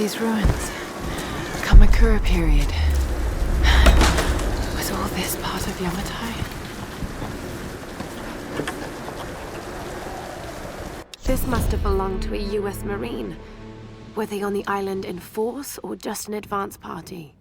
these ruins. Kamakura period. Was all this part of Yamatai? This must have belonged to a US Marine. Were they on the island in force or just an advance party?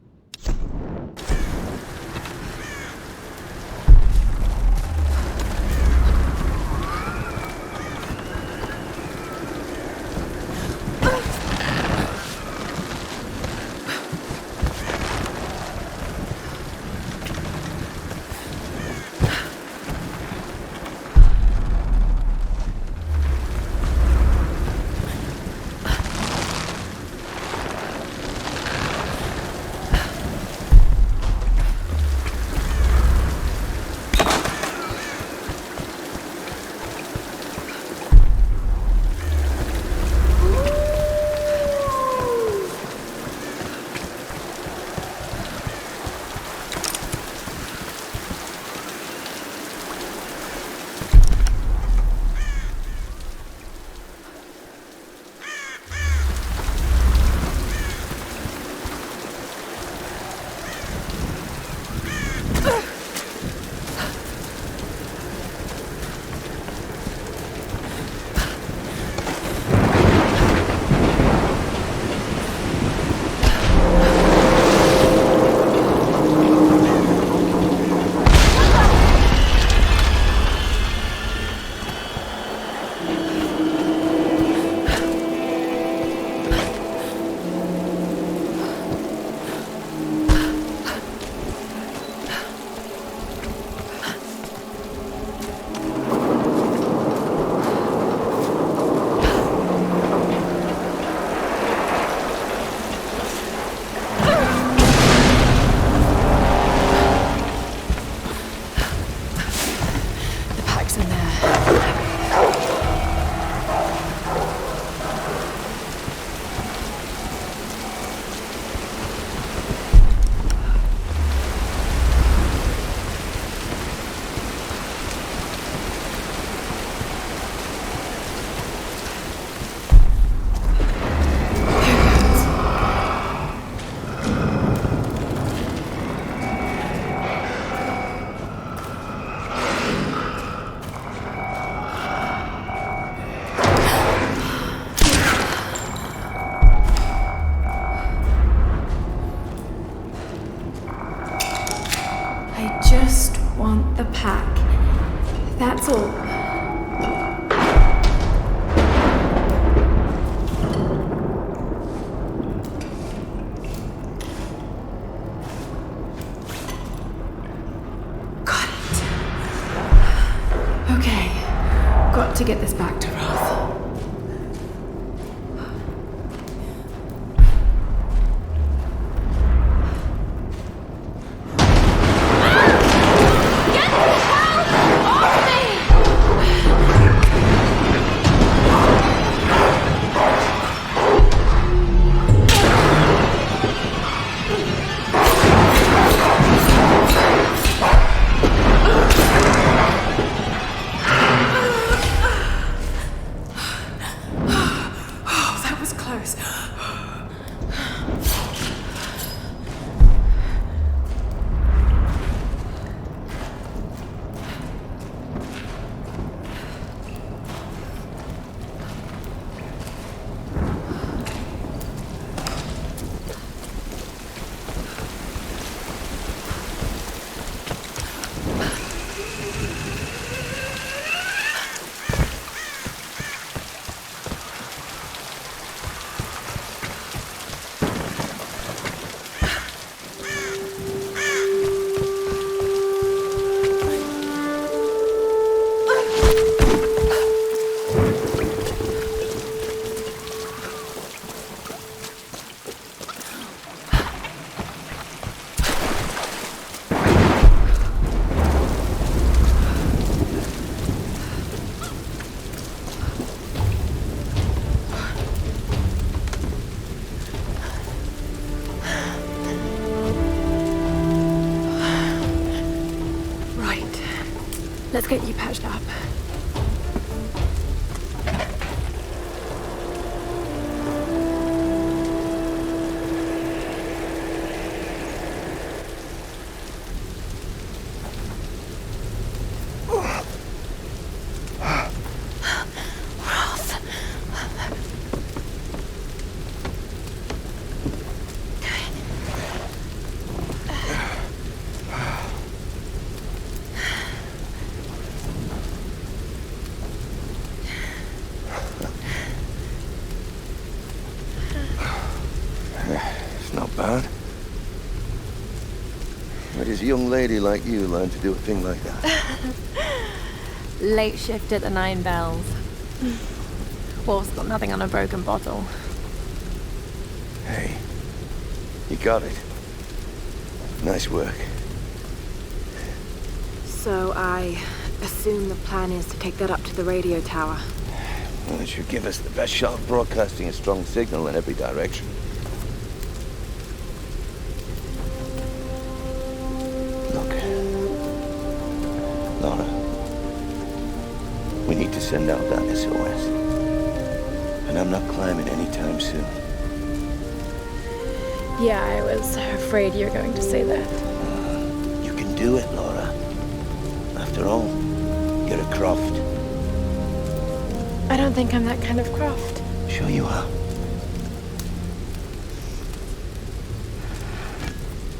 The pack. That's all. Got it. Okay. Got to get this back to Roth. Let's get you patched up. Where does a young lady like you learn to do a thing like that? Late shift at the 9 Bells. Wolf's got nothing on a broken bottle. Hey, you got it. Nice work. So I assume the plan is to take that up to the radio tower. Well, it should give us the best shot of broadcasting a strong signal in every direction. Look, Laura, we need to send out that SOS. And I'm not climbing anytime soon. Yeah, I was afraid you were going to say that. You can do it, Laura. After all, you're a Croft. I don't think I'm that kind of Croft. Sure you are.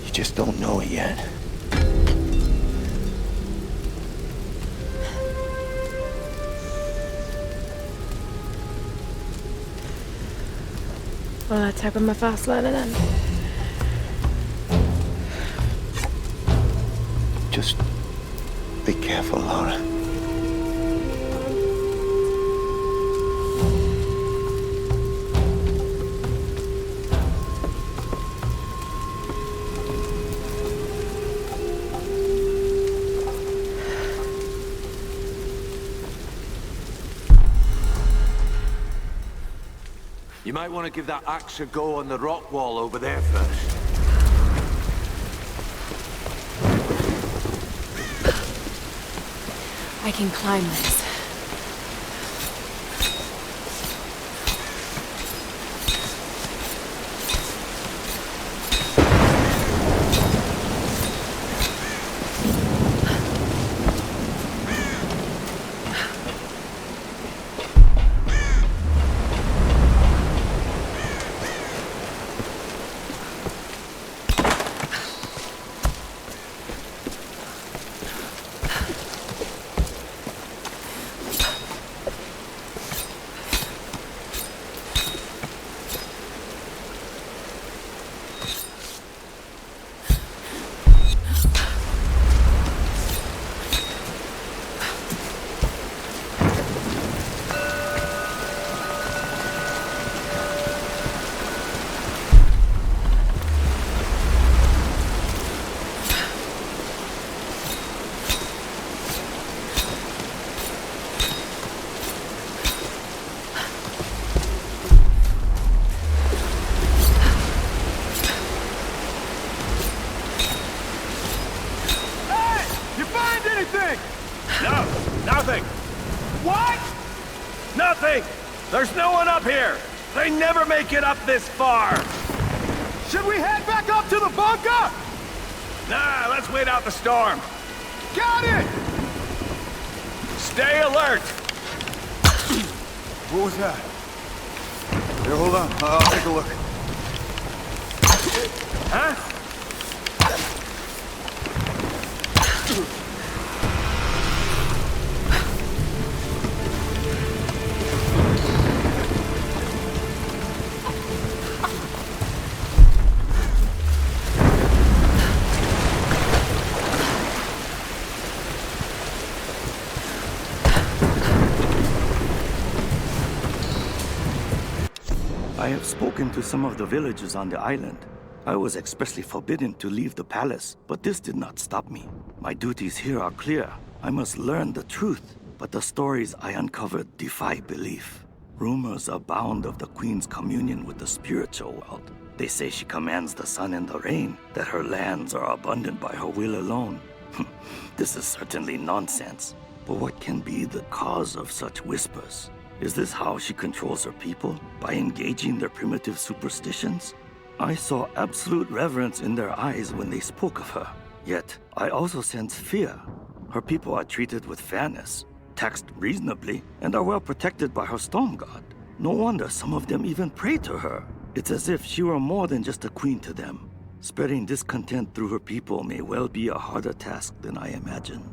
You just don't know it yet. Well, let's hope I'm a fast learner then. Just be careful, Laura. You might want to give that axe a go on the rock wall over there first. I can climb this. No, nothing. What? Nothing. There's no one up here. They never make it up this far. Should we head back up to the bunker? Nah, let's wait out the storm. Got it! Stay alert. What was that? Here, hold on. I'll take a look. Huh? I have spoken to some of the villagers on the island. I was expressly forbidden to leave the palace, but this did not stop me. My duties here are clear. I must learn the truth, but the stories I uncovered defy belief. Rumors abound of the Queen's communion with the spiritual world. They say she commands the sun and the rain, that her lands are abundant by her will alone. This is certainly nonsense. But what can be the cause of such whispers? Is this how she controls her people? By engaging their primitive superstitions? I saw absolute reverence in their eyes when they spoke of her. Yet, I also sense fear. Her people are treated with fairness, taxed reasonably, and are well protected by her storm god. No wonder some of them even pray to her. It's as if she were more than just a queen to them. Spreading discontent through her people may well be a harder task than I imagined.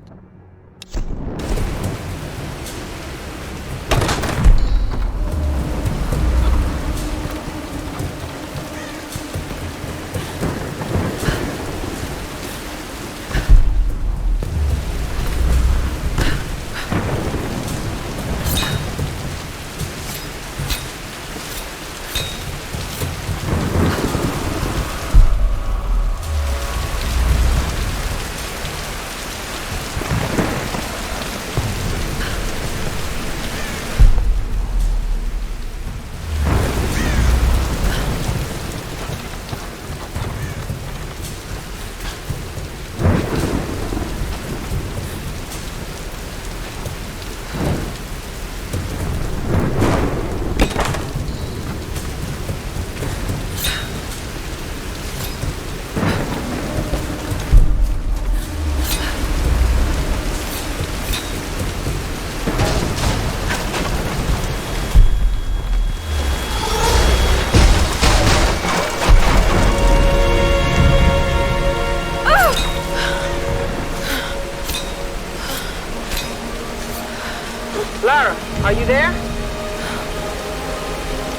there?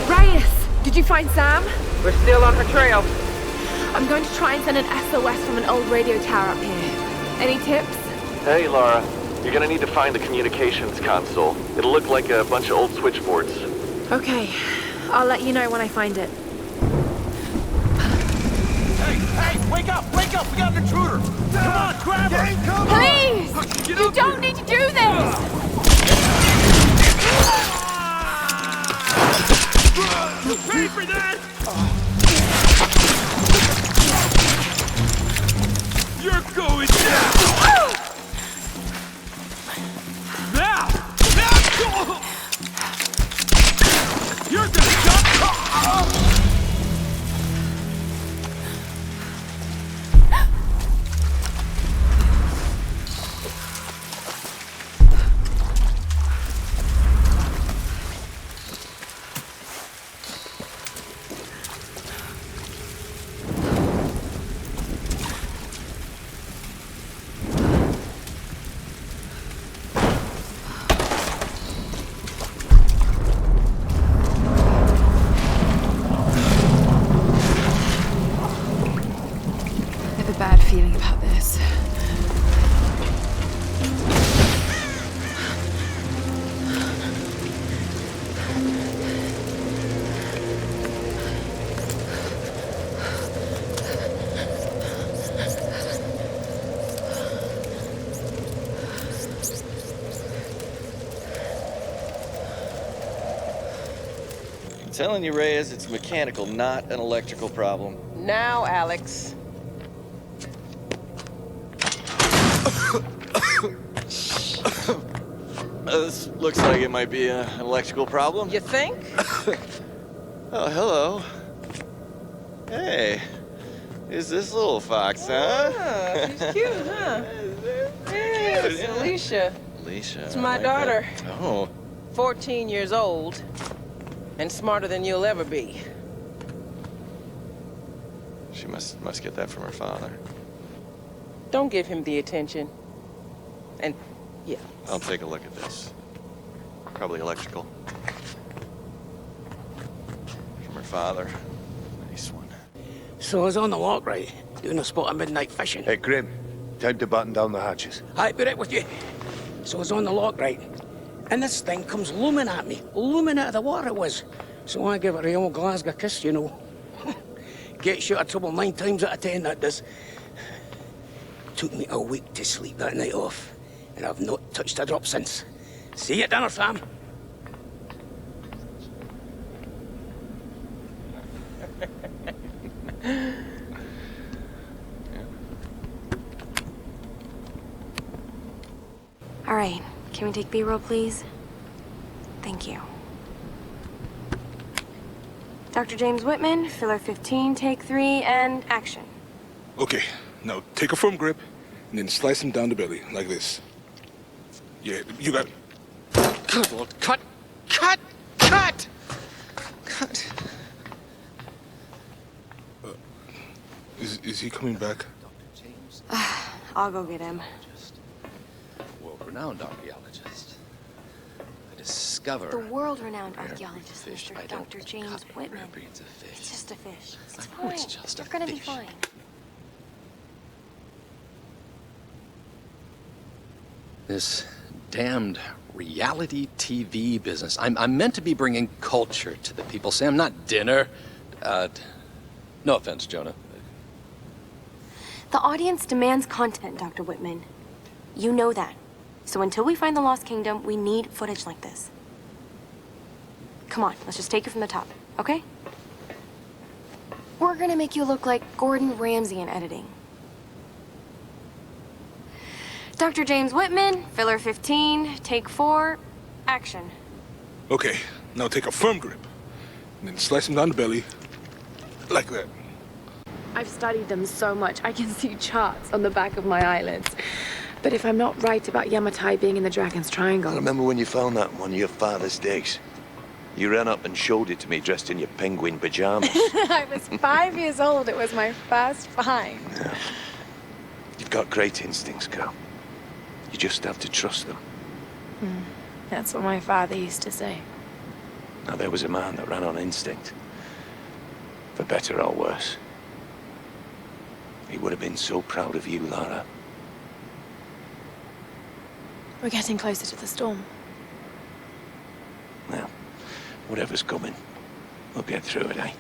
Reyes, did you find Sam? We're still on her trail. I'm going to try and send an SOS from an old radio tower up here. Any tips? Hey, Laura. You're gonna need to find the communications console. It'll look like a bunch of old switchboards. Okay. I'll let you know when I find it. Hey, wake up! Wake up! We got an intruder! Come on, grab her! Come Please! You don't need to do this! You pay for that! You're going down! Now! You're gonna jump! Feeling about this. I'm telling you, Reyes, it's mechanical, not an electrical problem. Now, Alex. This looks like it might be an electrical problem. You think? Oh, hello. Hey, who's this little fox, huh? Ah, she's cute, huh? Yes, Alicia. Alicia. It's my I like daughter. that. Oh. 14 years old. And smarter than you'll ever be. She must get that from her father. Don't give him the attention. And, yeah. I'll take a look at this. Probably electrical. From her father. Nice one. So I was on the lock, right? Doing a spot of midnight fishing. Hey, Grim. Time to batten down the hatches. I'd be right with you. So I was on the lock, right? And this thing comes looming at me. Looming out of the water it was. So I give it a old Glasgow kiss, you know. Gets you out of trouble 9 times out of 10, that does. Took me a week to sleep that night off. And I've not touched a drop since. See you at dinner, fam. All right. Can we take B-roll, please? Thank you. Dr. James Whitman, filler 15, take 3, and action. Okay, now take a firm grip, and then slice him down the belly, like this. Yeah, you got it. Good Lord, cut! Cut! Cut! Cut! Is he coming back? I'll go get him. World-renowned archaeologist. I discover... The world-renowned archaeologist, fish, Mr. Dr. James Whitman. Breeds of fish. It's just a fish. It's I know fine. it's just You're a gonna be fish. fine. This damned reality TV business. I'm meant to be bringing culture to the people, Sam, not dinner. No offense, Jonah. The audience demands content, Dr. Whitman. You know that. So until we find the Lost Kingdom, we need footage like this. Come on, let's just take it from the top, okay? We're gonna make you look like Gordon Ramsay in editing. Dr. James Whitman, filler 15, take 4, action. Okay, now take a firm grip, and then slice him down the belly, like that. I've studied them so much, I can see charts on the back of my eyelids. But if I'm not right about Yamatai being in the Dragon's Triangle... I remember when you found that on one of your father's digs. You ran up and showed it to me dressed in your penguin pajamas. I was 5 years old. It was my first find. Yeah. You've got great instincts, girl. You just have to trust them. That's what my father used to say. Now, there was a man that ran on instinct. For better or worse. He would have been so proud of you, Lara. We're getting closer to the storm. Now, whatever's coming, we'll get through it, eh?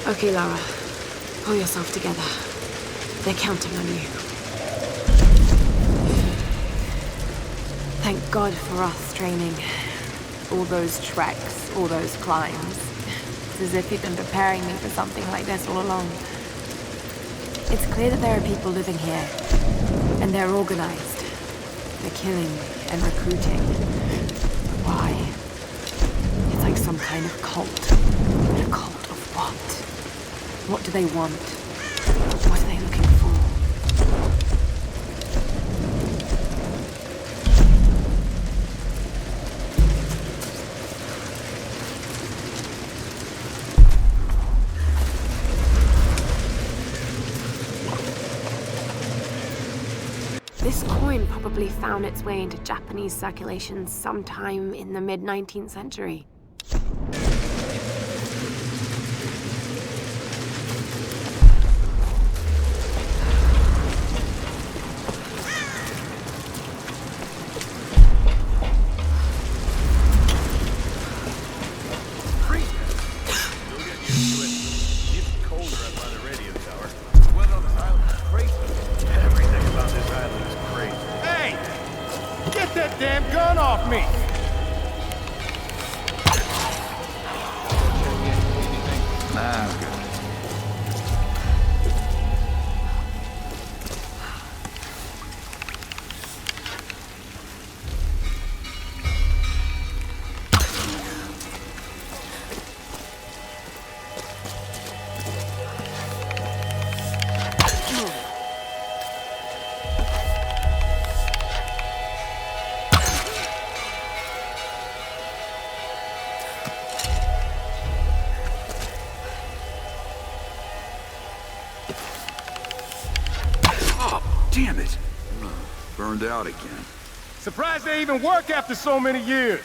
Okay, Lara. Pull yourself together. They're counting on you. Thank God for us training. All those treks, all those climbs. It's as if he'd been preparing me for something like this all along. It's clear that there are people living here, and they're organized. They're killing and recruiting. Why? It's like some kind of cult. A cult of what? What do they want? What are they looking for? This coin probably found its way into Japanese circulation sometime in the mid-19th century. Damn it! Burned out again. Surprised they even work after so many years.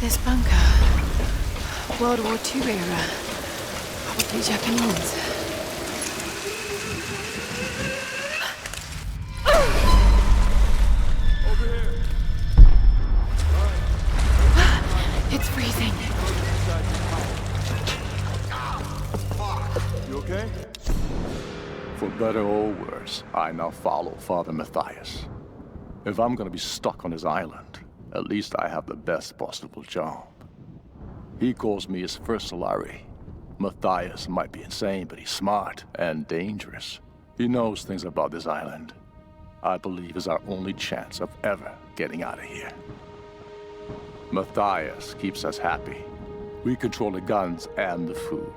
This bunker. World War II era. Probably Japanese. You okay? For better or worse, I now follow Father Matthias. If I'm gonna be stuck on his island, at least I have the best possible job. He calls me his first salary. Matthias might be insane, but he's smart and dangerous. He knows things about this island. I believe is our only chance of ever getting out of here. Matthias keeps us happy. We control the guns and the food.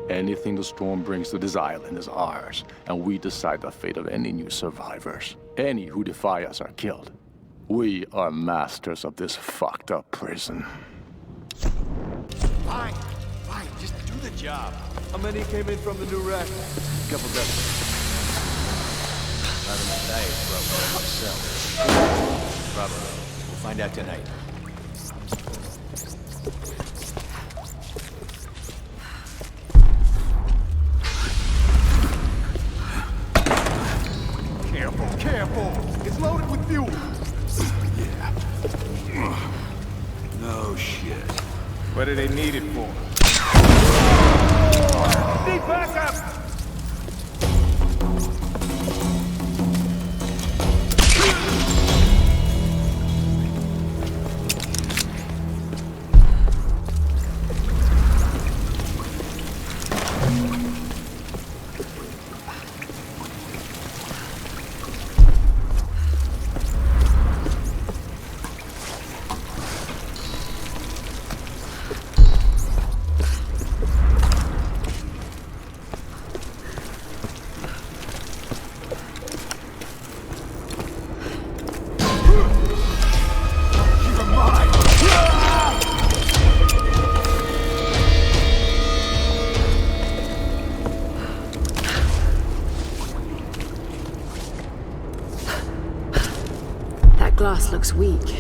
Anything the storm brings to this island is ours, and we decide the fate of any new survivors. Any who defy us are killed. We are masters of this fucked up prison. Fine, just do the job. How many came in from the new wreck? Couple dozen. Rather than die, brought one himself. Probably. We'll find out tonight. Careful! It's loaded with fuel! Yeah. No shit. What do they need it for? Need backup! Glass looks weak.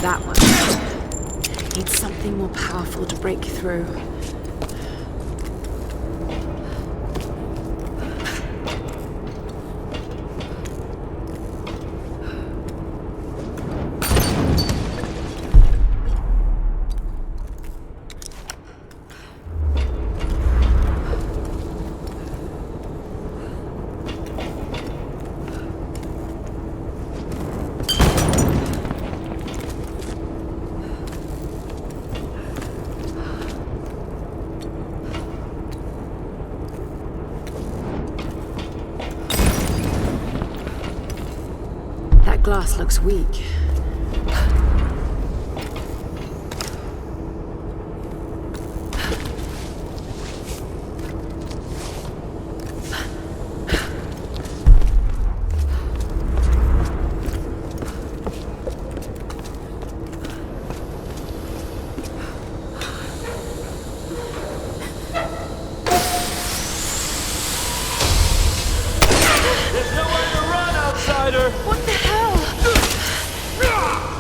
That one. Need something more powerful to break through. Glass looks weak. There's nowhere to run, outsider! What the hell?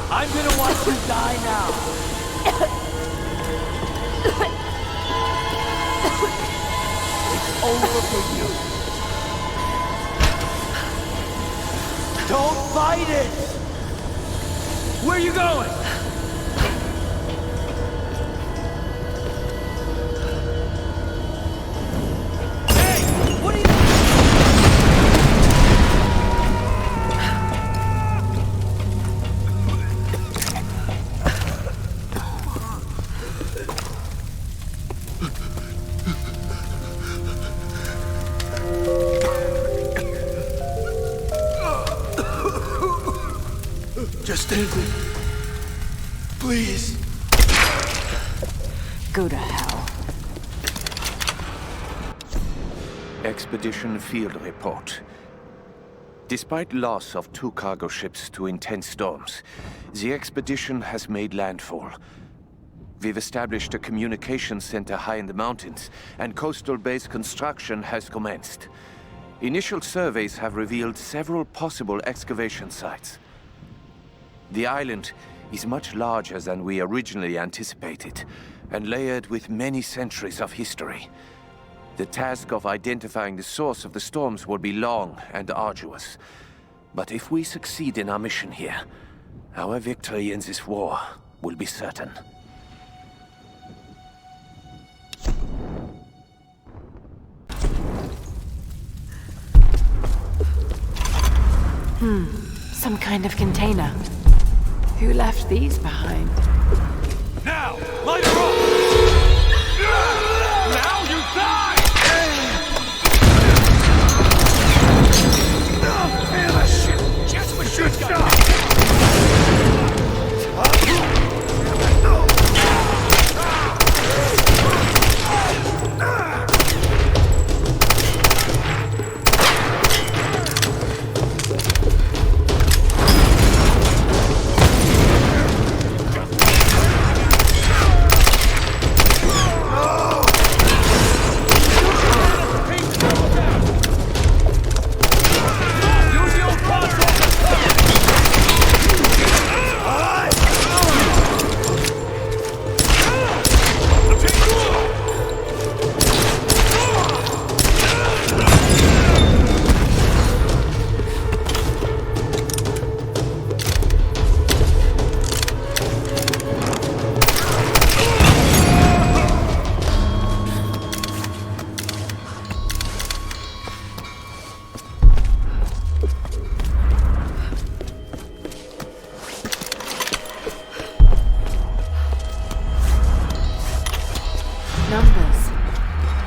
I'm gonna watch you die now. It's over for you. Don't fight it! Where are you going? Hey! What are you... Just end it. Please. Go to hell. Expedition field report. Despite loss of 2 cargo ships to intense storms, the expedition has made landfall. We've established a communications center high in the mountains, and coastal base construction has commenced. Initial surveys have revealed several possible excavation sites. The island is much larger than we originally anticipated, and layered with many centuries of history. The task of identifying the source of the storms will be long and arduous. But if we succeed in our mission here, our victory in this war will be certain. Some kind of container. Who left these behind? Now, light her up! Now you die! Damn it, shit! Just what you got!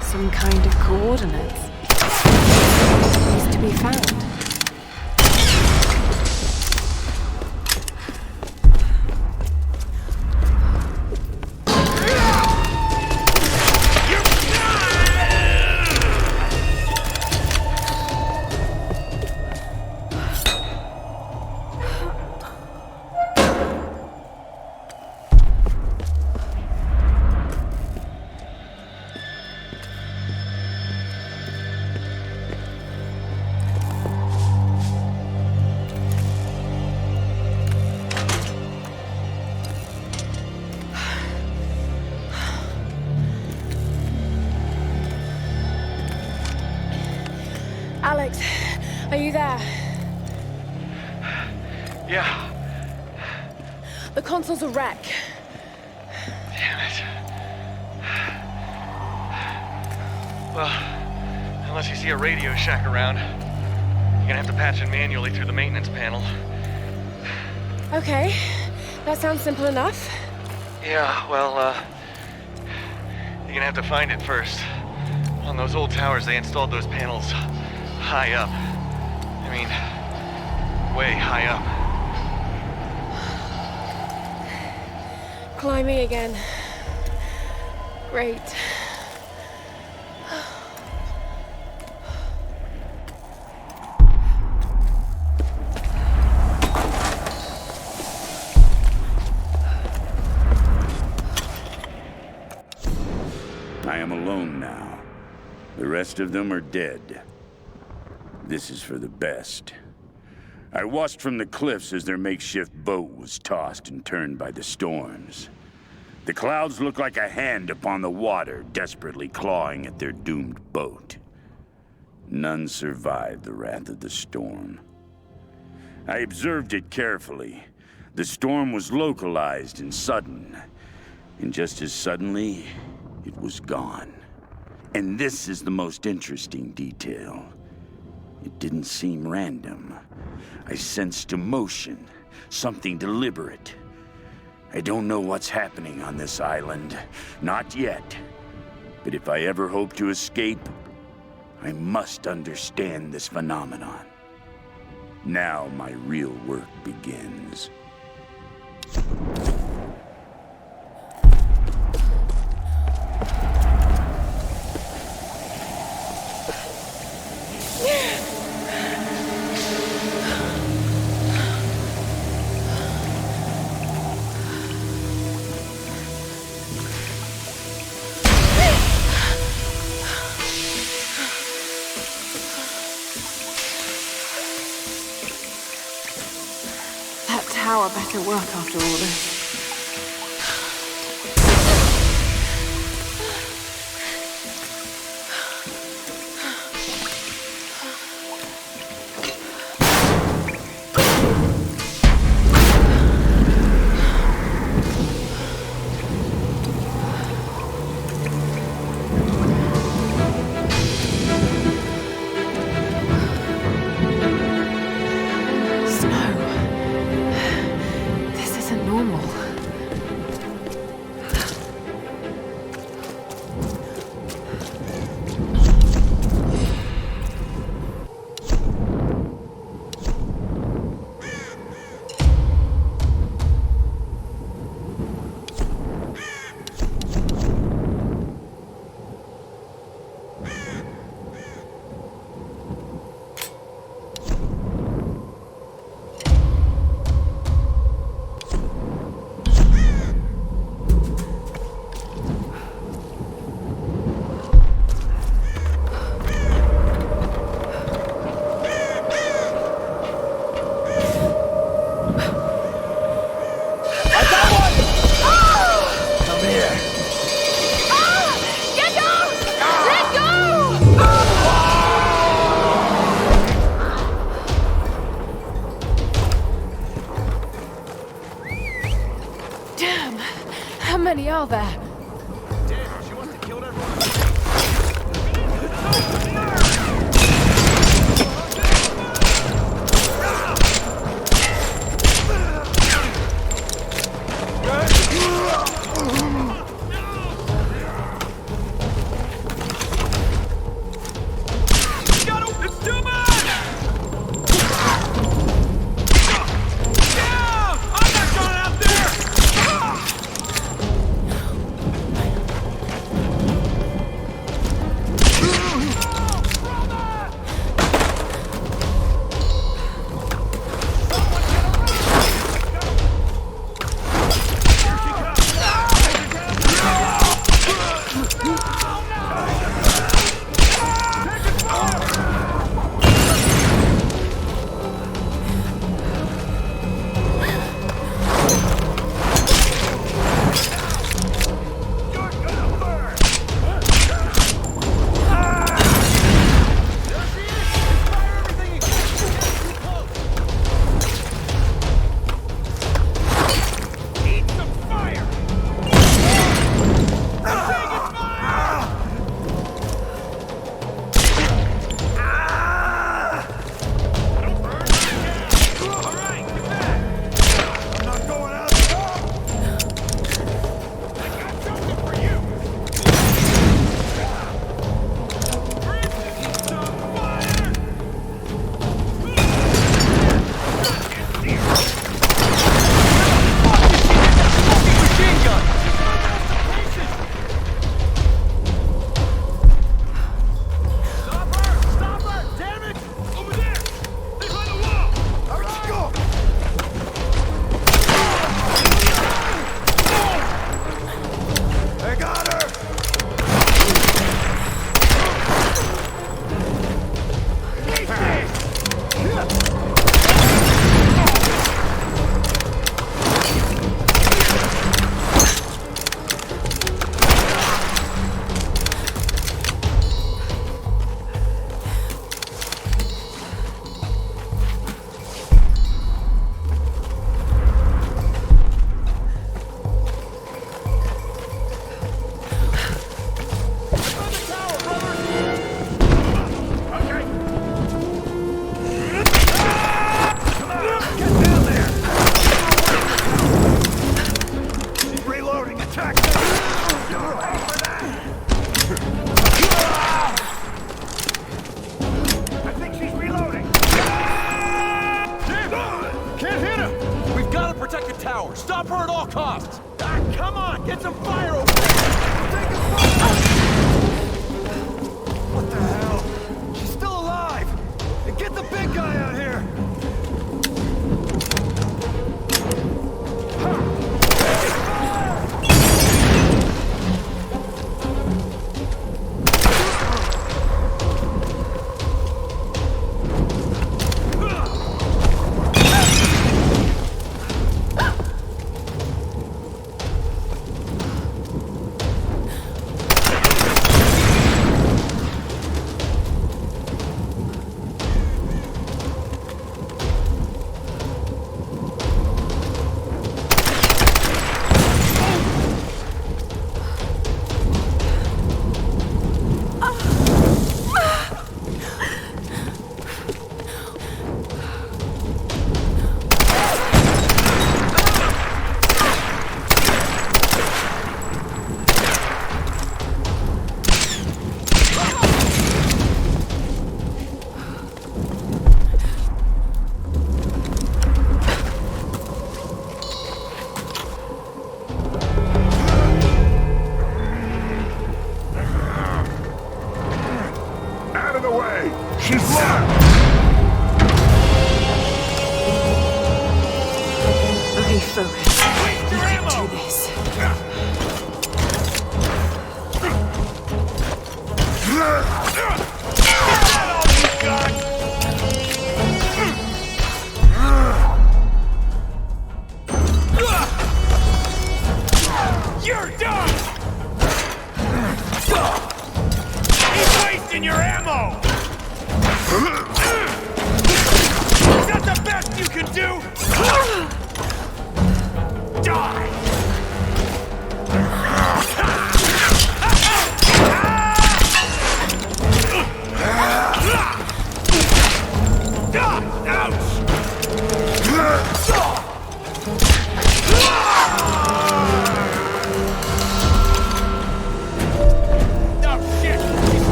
Some kind of coordinates. Is to be found. Alex, are you there? Yeah. The console's a wreck. Damn it. Well, unless you see a Radio Shack around, you're gonna have to patch it manually through the maintenance panel. Okay, that sounds simple enough. Yeah, well, you're gonna have to find it first. On those old towers, they installed those panels high up. I mean, way high up. Climbing again. Great. I am alone now. The rest of them are dead. This is for the best. I watched from the cliffs as their makeshift boat was tossed and turned by the storms. The clouds looked like a hand upon the water, desperately clawing at their doomed boat. None survived the wrath of the storm. I observed it carefully. The storm was localized and sudden. And just as suddenly, it was gone. And this is the most interesting detail. It didn't seem random. I sensed emotion, something deliberate. I don't know what's happening on this island, not yet. But if I ever hope to escape, I must understand this phenomenon. Now my real work begins. tower better work after all this? How many are there? Damn, she must have killed everyone. Stop her at all costs! Ah, come on! Get some fire over there! Take a fire! What the hell? She's still alive! And get the big guy out here! Yes!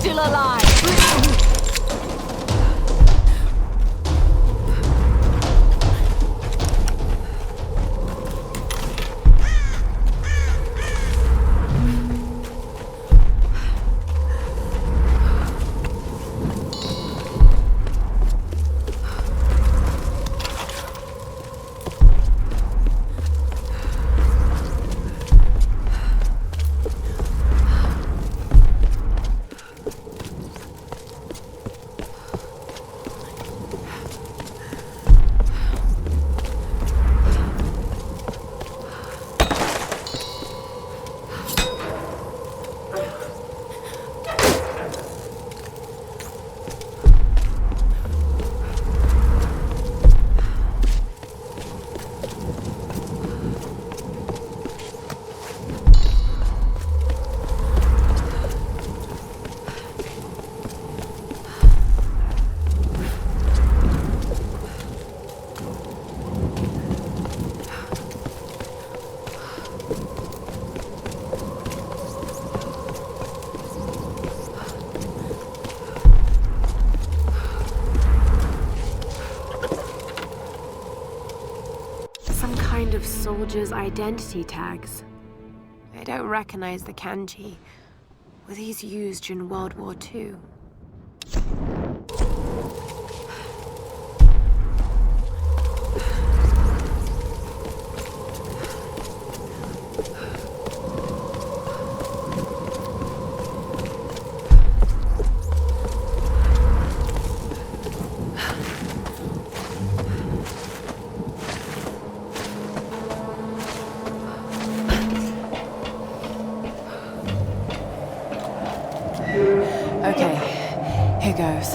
Still alive! Of soldiers' identity tags. I don't recognize the kanji. Were these used during World War II? Okay, here goes.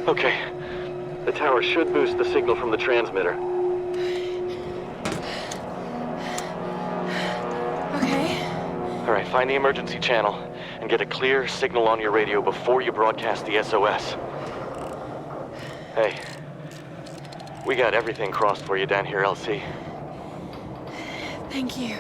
Okay. The tower should boost the signal from the transmitter. Okay. All right, find the emergency channel and get a clear signal on your radio before you broadcast the SOS. Hey, we got everything crossed for you down here, LC. Thank you.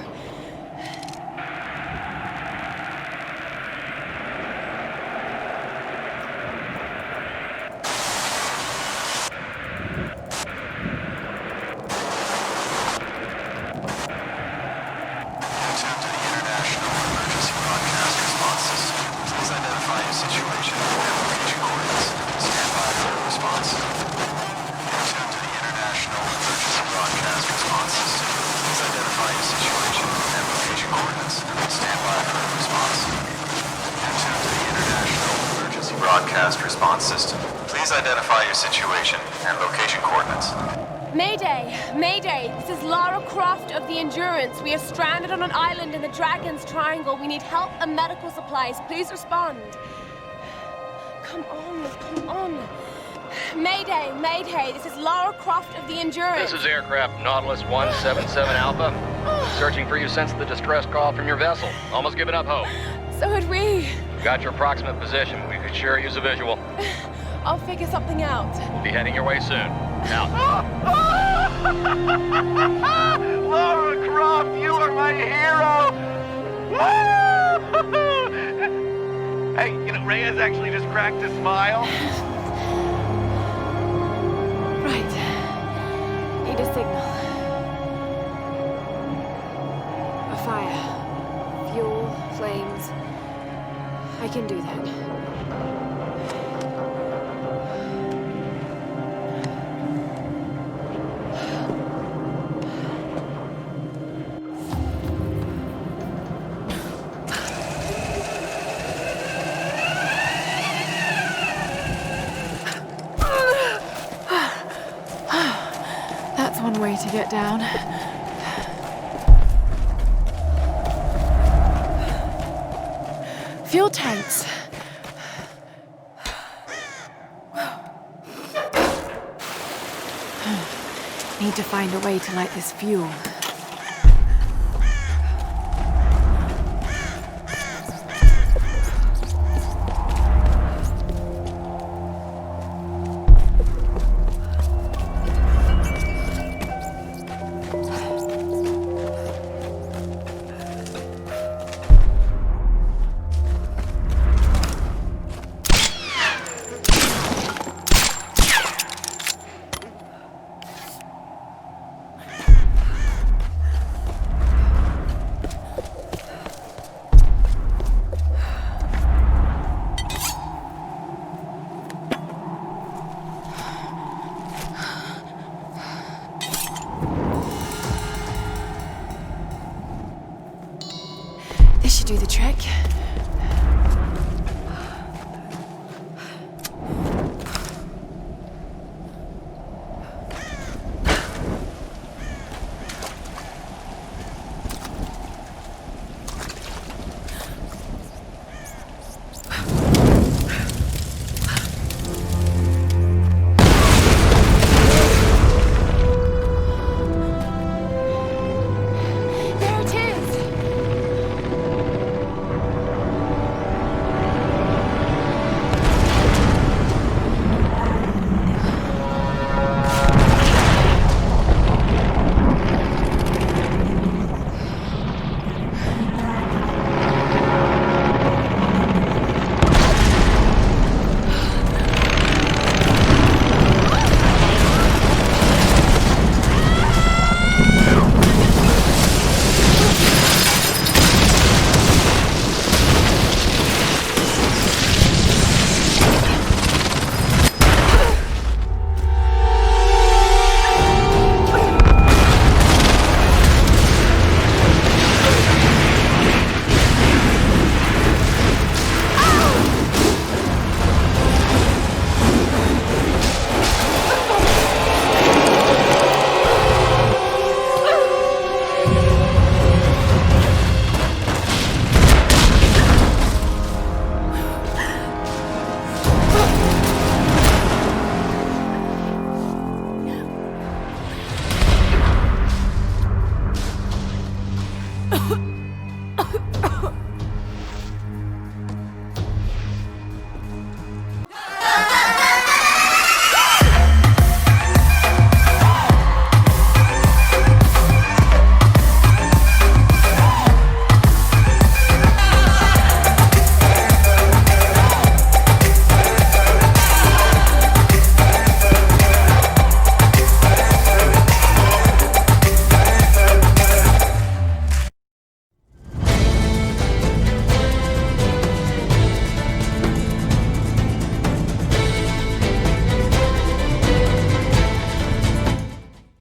Emergency broadcast response system. Please identify your situation and reach system. Please identify your situation and location coordinates. Mayday! Mayday! This is Lara Croft of the Endurance. We are stranded on an island in the Dragon's Triangle. We need help and medical supplies. Please respond. Come on, come on. Mayday! Mayday! This is Lara Croft of the Endurance. This is aircraft Nautilus 177 Alpha. Searching for you since the distress call from your vessel. Almost given up hope. So had we. Got your approximate position. We could sure use a visual. I'll figure something out. We'll be heading your way soon. Out. Lara Croft, you are my hero! Hey, you know, Reyes actually just cracked a smile. Right. Need a signal. A fire. Fuel, flames. I can do that. That's one way to get down. Fuel tanks. Need to find a way to light this fuel. This should do the trick.